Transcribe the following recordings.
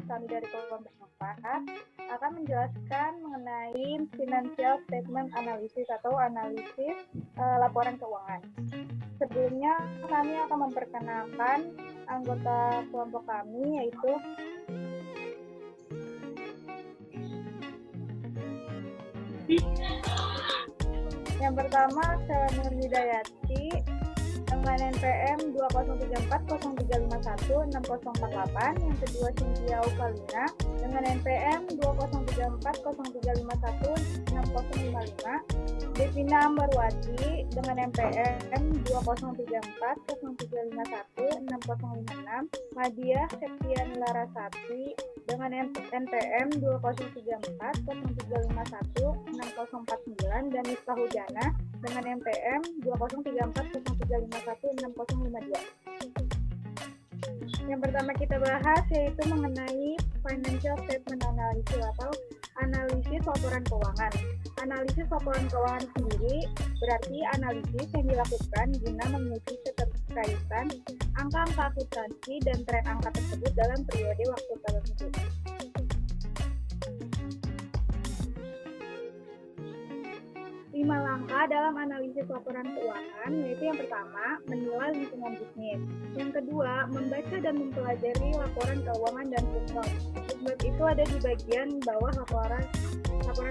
kami dari kelompok 4 akan menjelaskan mengenai financial statement analysis atau analisis laporan keuangan. Sebelumnya kami akan memperkenalkan anggota kelompok kami, yaitu yang pertama Selena Hidayati dengan NPM 203403516048, yang kedua Cynthia Uvalina dengan NPM 203403516055, Devina Ambarwati dengan NPM 203403516056, Madia Septian Larasati dengan NPM 203403516049, dan Miftah Hujana dengan NPM 203403516052. Yang pertama kita bahas yaitu mengenai financial statement analysis atau analisis laporan keuangan. Analisis laporan keuangan sendiri berarti analisis yang dilakukan guna menguji keterkaitan angka-angka akuntansi dan tren angka tersebut dalam periode waktu tertentu. Lima langkah dalam analisis laporan keuangan, yaitu yang pertama, menilai lingkungan bisnis. Yang kedua, membaca dan mempelajari laporan keuangan dan footnote. Footnote itu ada di bagian bawah laporan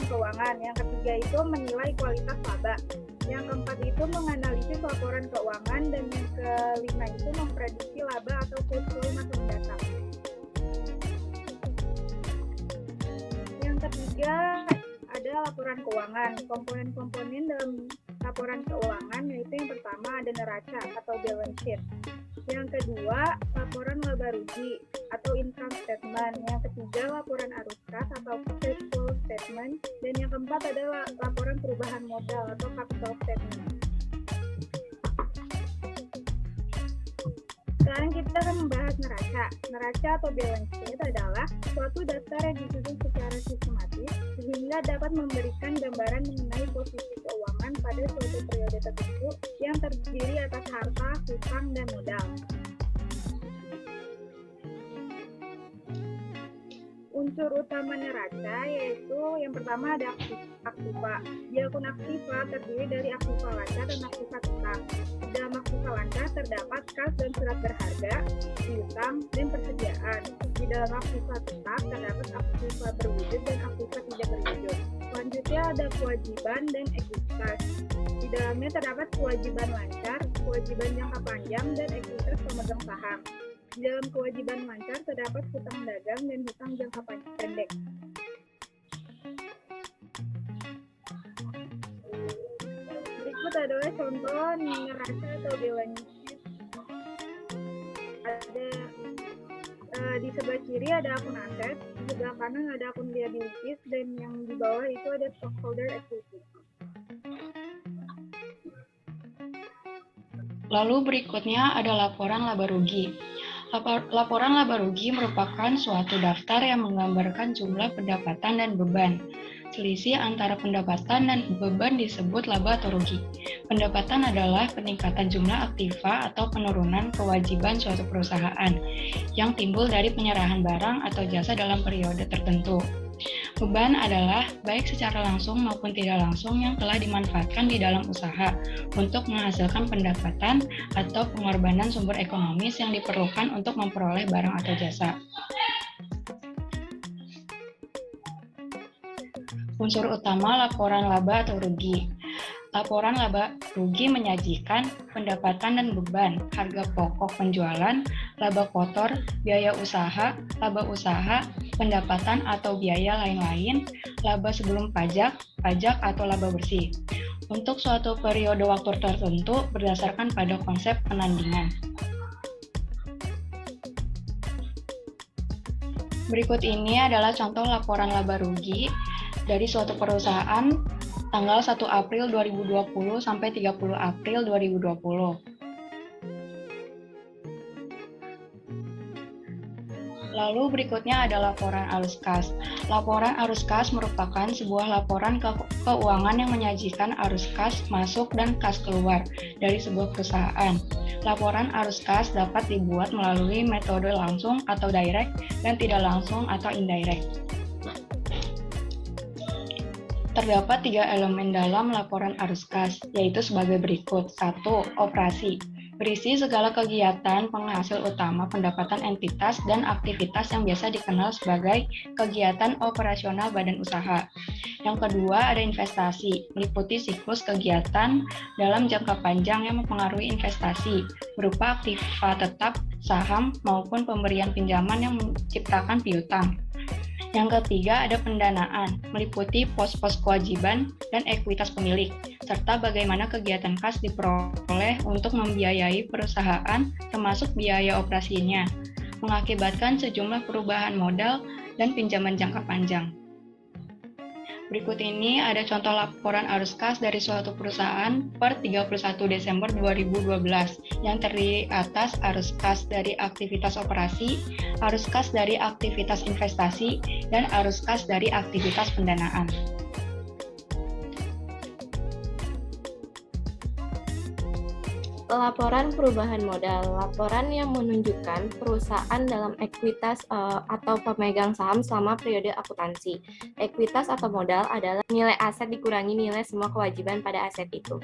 keuangan. Yang ketiga itu menilai kualitas laba. Yang keempat itu menganalisis laporan keuangan, dan yang kelima itu memprediksi laba atau cash flow masa mendatang. Yang ketiga ada laporan keuangan. Komponen-komponen dalam laporan keuangan yaitu yang pertama ada neraca atau balance sheet. Yang kedua, laporan laba rugi atau income statement. Yang ketiga, laporan arus kas atau cash flow statement. Dan yang keempat adalah laporan perubahan modal atau capital statement. Sekarang kita akan membahas neraca. Neraca atau balance sheet adalah suatu daftar yang disusun secara sistematis sehingga dapat memberikan gambaran mengenai posisi keuangan pada suatu periode tertentu yang terdiri atas harta, hutang, dan modal. Unsur utama neraca yaitu yang pertama ada aktiva. Di akun aktiva terdiri dari aktiva lancar dan aktiva tetap. Di dalam aktiva lancar terdapat kas dan surat berharga, piutang, dan persediaan. Di dalam aktiva tetap terdapat aktiva berwujud dan aktiva tidak berwujud. Selanjutnya ada kewajiban dan ekuitas. Di dalamnya terdapat kewajiban lancar, kewajiban jangka panjang, dan ekuitas pemegang saham. Di dalam kewajiban lancar terdapat hutang dagang dan hutang jangka pendek. Berikut adalah contoh neraca atau balance sheet. Ada di sebelah kiri ada akun aset, di sebelah kanan ada akun liabilities, dan yang di bawah itu ada stockholder equity. Lalu berikutnya ada laporan laba rugi. Laporan laba rugi merupakan suatu daftar yang menggambarkan jumlah pendapatan dan beban. Selisih antara pendapatan dan beban disebut laba atau rugi. Pendapatan adalah peningkatan jumlah aktiva atau penurunan kewajiban suatu perusahaan yang timbul dari penyerahan barang atau jasa dalam periode tertentu. Beban adalah baik secara langsung maupun tidak langsung yang telah dimanfaatkan di dalam usaha untuk menghasilkan pendapatan atau pengorbanan sumber ekonomis yang diperlukan untuk memperoleh barang atau jasa. Unsur utama laporan laba atau rugi. Laporan laba rugi menyajikan pendapatan dan beban, harga pokok penjualan, laba kotor, biaya usaha, laba usaha, pendapatan atau biaya lain-lain, laba sebelum pajak, pajak atau laba bersih. Untuk suatu periode waktu tertentu berdasarkan pada konsep penandingan. Berikut ini adalah contoh laporan laba rugi dari suatu perusahaan tanggal 1 April 2020 sampai 30 April 2020. Lalu berikutnya ada laporan arus kas. Laporan arus kas merupakan sebuah laporan keuangan yang menyajikan arus kas masuk dan kas keluar dari sebuah perusahaan. Laporan arus kas dapat dibuat melalui metode langsung atau direct dan tidak langsung atau indirect. Terdapat 3 elemen dalam laporan arus kas, yaitu sebagai berikut. 1. Operasi. Berisi segala kegiatan penghasil utama pendapatan entitas dan aktivitas yang biasa dikenal sebagai kegiatan operasional badan usaha. Yang kedua ada investasi, meliputi siklus kegiatan dalam jangka panjang yang mempengaruhi investasi, berupa aktiva tetap, saham, maupun pemberian pinjaman yang menciptakan piutang. Yang ketiga ada pendanaan, meliputi pos-pos kewajiban dan ekuitas pemilik, serta bagaimana kegiatan kas diperoleh untuk membiayai perusahaan termasuk biaya operasinya, mengakibatkan sejumlah perubahan modal dan pinjaman jangka panjang. Berikut ini ada contoh laporan arus kas dari suatu perusahaan per 31 Desember 2012 yang terdiri atas arus kas dari aktivitas operasi, arus kas dari aktivitas investasi, dan arus kas dari aktivitas pendanaan. Laporan perubahan modal, laporan yang menunjukkan perusahaan dalam ekuitas atau pemegang saham selama periode akuntansi. Ekuitas atau modal adalah nilai aset dikurangi nilai semua kewajiban pada aset itu.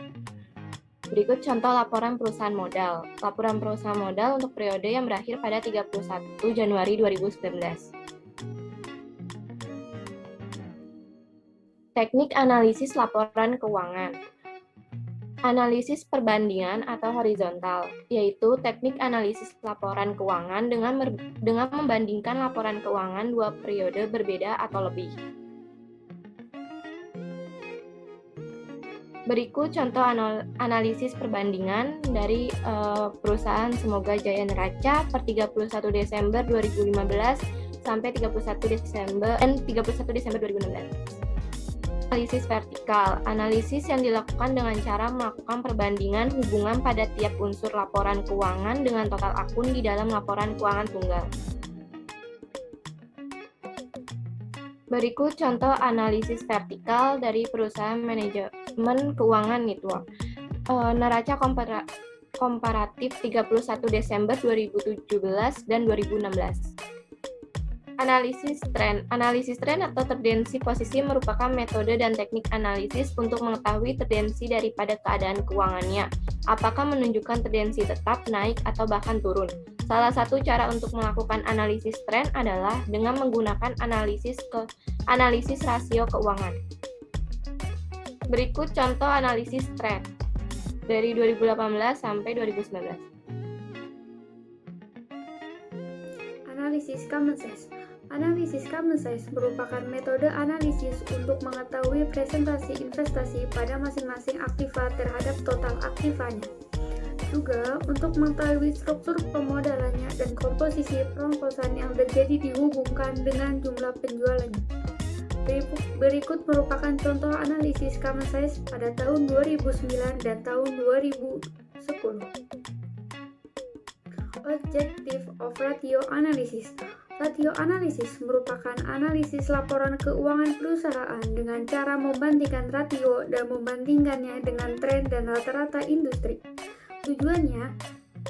Berikut contoh laporan perusahaan modal. Laporan perusahaan modal untuk periode yang berakhir pada 31 Januari 2019. Teknik analisis laporan keuangan. Analisis perbandingan atau horizontal, yaitu teknik analisis laporan keuangan dengan membandingkan laporan keuangan 2 periode berbeda atau lebih. Berikut contoh analisis perbandingan dari perusahaan Semoga Jaya Neraca per 31 Desember 2015 sampai 31 Desember 2016. Analisis vertikal, analisis yang dilakukan dengan cara melakukan perbandingan hubungan pada tiap unsur laporan keuangan dengan total akun di dalam laporan keuangan tunggal. Berikut contoh analisis vertikal dari perusahaan manajemen keuangan network. Neraca komparatif 31 Desember 2017 dan 2016. Analisis tren atau tendensi posisi merupakan metode dan teknik analisis untuk mengetahui tendensi daripada keadaan keuangannya, apakah menunjukkan tendensi tetap, naik, atau bahkan turun. Salah satu cara untuk melakukan analisis tren adalah dengan menggunakan analisis rasio keuangan. Berikut contoh analisis tren dari 2018 sampai 2019. Analisis common size. Analisis common size merupakan metode analisis untuk mengetahui presentasi investasi pada masing-masing aktiva terhadap total aktivanya. Juga untuk mengetahui struktur pemodalannya dan komposisi perongkosan yang terjadi dihubungkan dengan jumlah penjualannya. Berikut merupakan contoh analisis common size pada tahun 2009 dan tahun 2010. Objective of ratio analysis. Ratio analisis merupakan analisis laporan keuangan perusahaan dengan cara membandingkan ratio dan membandingkannya dengan tren dan rata-rata industri. Tujuannya,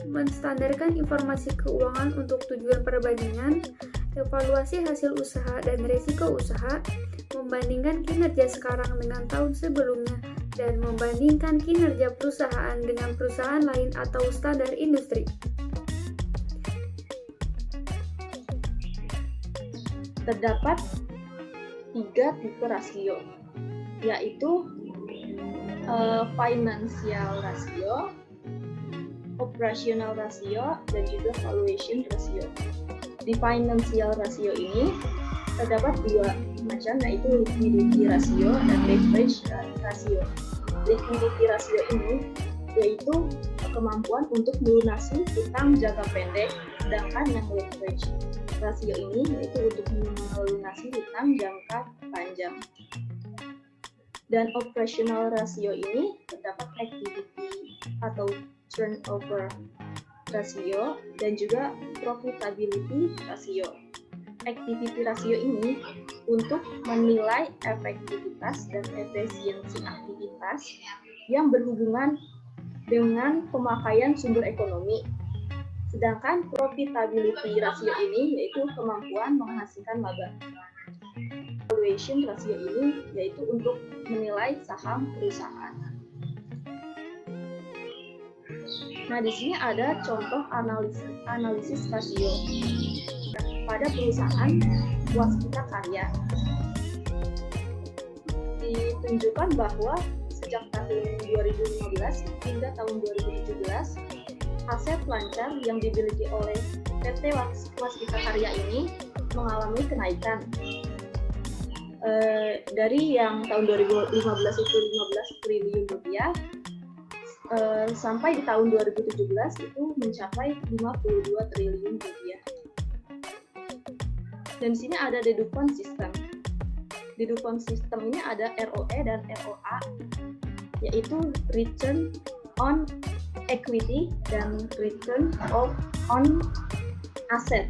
menstandarkan informasi keuangan untuk tujuan perbandingan, evaluasi hasil usaha dan risiko usaha, membandingkan kinerja sekarang dengan tahun sebelumnya, dan membandingkan kinerja perusahaan dengan perusahaan lain atau standar industri. Terdapat 3 tipe rasio, yaitu financial ratio, operational ratio, dan juga valuation ratio. Di financial ratio ini terdapat 2 macam, yaitu liquidity ratio dan leverage ratio. Liquidity ratio ini yaitu kemampuan untuk melunasi utang jangka pendek, sedangkan yang leverage rasio ini yaitu untuk melunasi utang jangka panjang. Dan operational ratio ini terdapat activity atau turnover ratio dan juga profitability ratio. activity ratio ini untuk menilai efektivitas dan efisiensi aktivitas yang berhubungan dengan pemakaian sumber ekonomi. Sedangkan profitability ratio ini yaitu kemampuan menghasilkan laba. Valuation ratio ini yaitu untuk menilai saham perusahaan. Nah, di sini ada contoh analisis rasio pada perusahaan waskita karya. Ditunjukkan bahwa sejak tahun 2015 hingga tahun 2017, aset lancar yang dimiliki oleh PT Waskita Karya ini mengalami kenaikan. Dari yang tahun 2015 itu 15 triliun rupiah, sampai di tahun 2017 itu mencapai 52 triliun rupiah. Dan di sini ada deduction system. Deduction system ini ada ROE dan ROA, yaitu return on equity dan return on asset.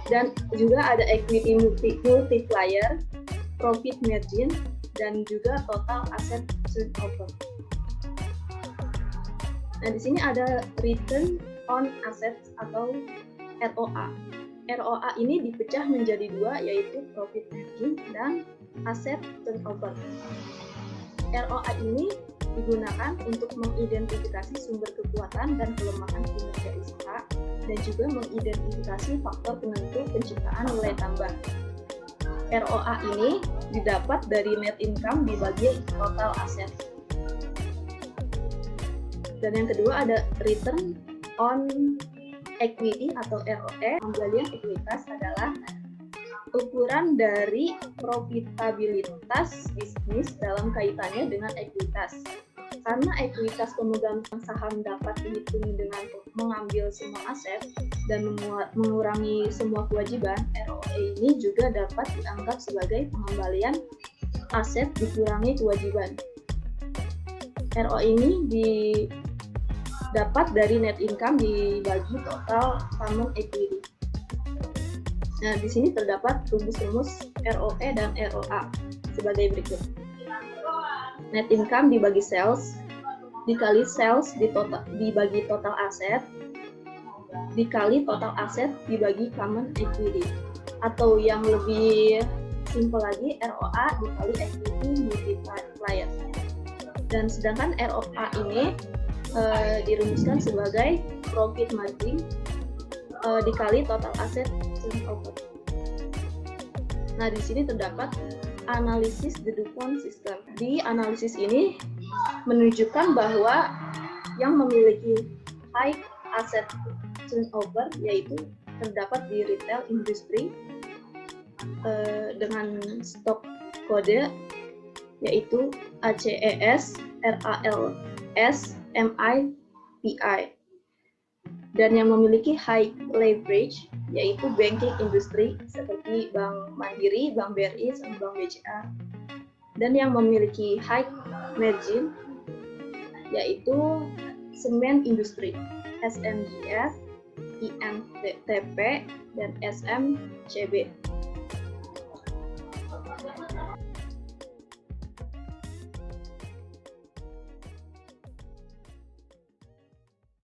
Dan juga ada equity multiplier, profit margin, dan juga total asset turnover. Nah, di sini ada return on assets atau ROA. ROA ini dipecah menjadi dua, yaitu profit margin dan asset turnover. ROA ini digunakan untuk mengidentifikasi sumber kekuatan dan kelemahan kinerja usaha dan juga mengidentifikasi faktor penentu penciptaan nilai tambah. ROA ini didapat dari net income dibagi total aset. Dan yang kedua ada return on equity atau ROE. Penggalian ekuitas adalah ukuran dari profitabilitas bisnis dalam kaitannya dengan ekuitas. Karena ekuitas pemegang saham dapat dihitung dengan mengambil semua aset dan mengurangi semua kewajiban, ROE ini juga dapat dianggap sebagai pengembalian aset dikurangi kewajiban. ROE ini dapat dari net income dibagi total common equity. Nah, di sini terdapat rumus-rumus ROE dan ROA sebagai berikut. Net income dibagi sales, dikali sales dibagi total aset, dikali total aset dibagi common equity. Atau yang lebih simpel lagi, ROA dikali equity multiplier. Dan sedangkan ROA ini dirumuskan sebagai profit margin dikali total aset turnover. Nah, di sini terdapat analisis deduction system. Di analisis ini menunjukkan bahwa yang memiliki high asset turnover yaitu terdapat di retail industry dengan stok kode yaitu ACES, RALS, MIPI. Dan yang memiliki high leverage yaitu banking industry seperti Bank Mandiri, Bank BRI, dan Bank BCA. Dan yang memiliki high margin yaitu semen industri, SMGF, INTP, dan SMCB.